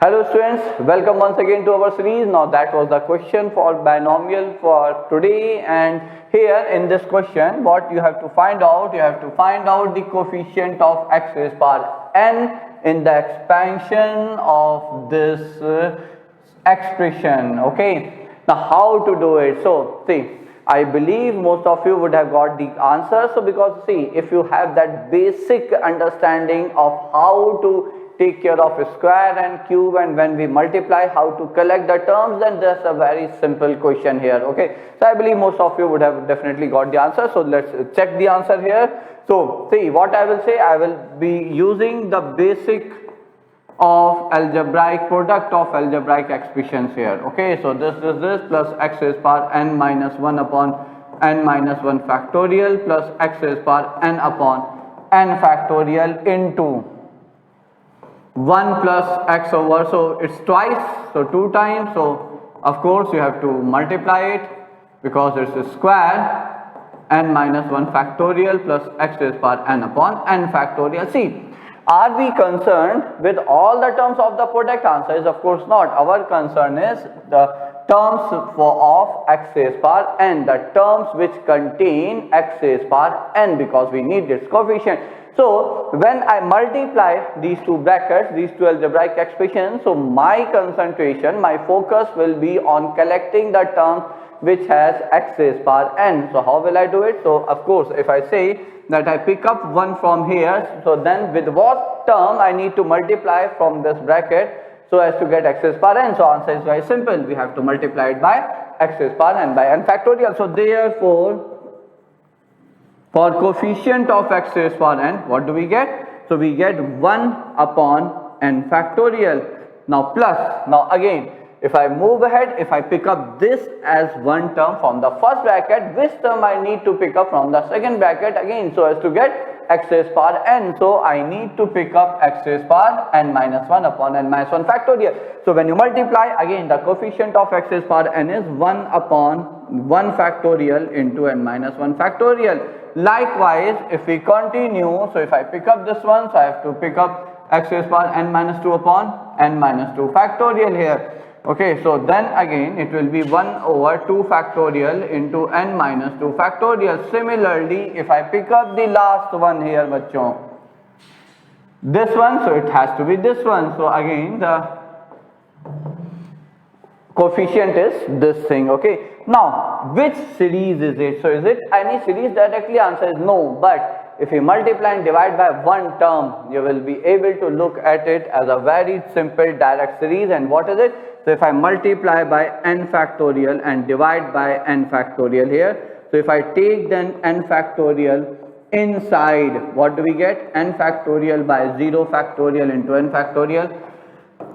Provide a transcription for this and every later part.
Hello students, welcome once again to our series. Now that was the question for binomial for today, and here in this question what you have to find out, the coefficient of x raised power n in the expansion of this expression. Okay, now how to do it? So see, I believe most of you would have got the answer. So because see, if you have that basic understanding of how to take care of square and cube, and when we multiply how to collect the terms, then that's a very simple question here. Okay, so I believe most of you would have definitely got the answer. So let's check the answer here. So see what I will say, I will be using the basic of algebraic product of algebraic expressions here. Okay, so this plus x raised power n minus 1 upon n minus 1 factorial plus x raised power n upon n factorial into 1 plus x over, so it's twice, so 2 times, so of course you have to multiply it because it's a square, n minus 1 factorial plus x raised power n upon n factorial. See, are we concerned with all the terms of the product? Answer is of course not. Our concern is the terms of x raised power n, the terms which contain x raised power n, because we need its coefficient. So when I multiply these two brackets, these two algebraic expressions, so my concentration, my focus will be on collecting the terms which has x raised power n. So how will I do it? So of course if I say that I pick up one from here, so then with what term I need to multiply from this bracket so as to get x raised power n? So answer is very simple, we have to multiply it by x raised power n by n factorial. So therefore for coefficient of x raised power n, what do we get? So we get 1 upon n factorial. Now plus, now again, if I move ahead, if I pick up this as one term from the first bracket, which term I need to pick up from the second bracket again so as to get x raised power n? So I need to pick up x raised power n minus 1 upon n minus 1 factorial. So when you multiply, again the coefficient of x raised power n is 1 upon 1 factorial into n minus 1 factorial. Likewise, if we continue, so if I pick up this one, so I have to pick up x raised power n minus 2 upon n minus 2 factorial here. Okay, so then again it will be 1 over 2 factorial into n minus 2 factorial. Similarly, if I pick up the last one here, bachon, this one, so it has to be this one. So again the coefficient is this thing. Okay, now which series is it? So is it any series? Directly answer is no, but if you multiply and divide by one term, you will be able to look at it as a very simple direct series. And what is it? So if I multiply by n factorial and divide by n factorial here, so if I take then n factorial inside, what do we get? N factorial by 0 factorial into n factorial,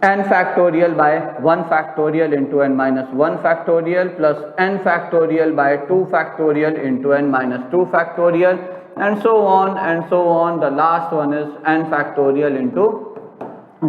n factorial by 1 factorial into n minus 1 factorial plus n factorial by 2 factorial into n minus 2 factorial, and so on and so on. The last one is n factorial into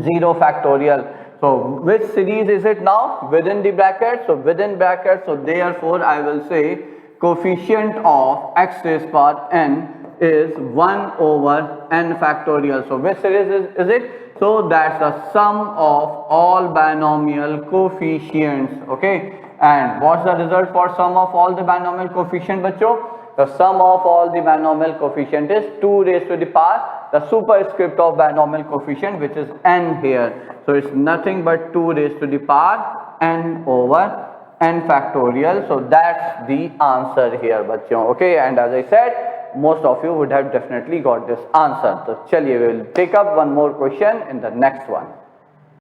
0 factorial. So which series is it now? Within the bracket. So within bracket, so therefore I will say coefficient of x raised power n is 1 over n factorial. So which series is it? So that's the sum of all binomial coefficients. Okay, and what's the result for sum of all the binomial coefficient, bacho? The sum of all the binomial coefficient is 2 raised to the power, the superscript of binomial coefficient, which is n here. So it's nothing but 2 raised to the power n over n factorial. So that's the answer here, bacho. Okay, and as I said, most of you would have definitely got this answer. So chaliye, we will take up one more question in the next one.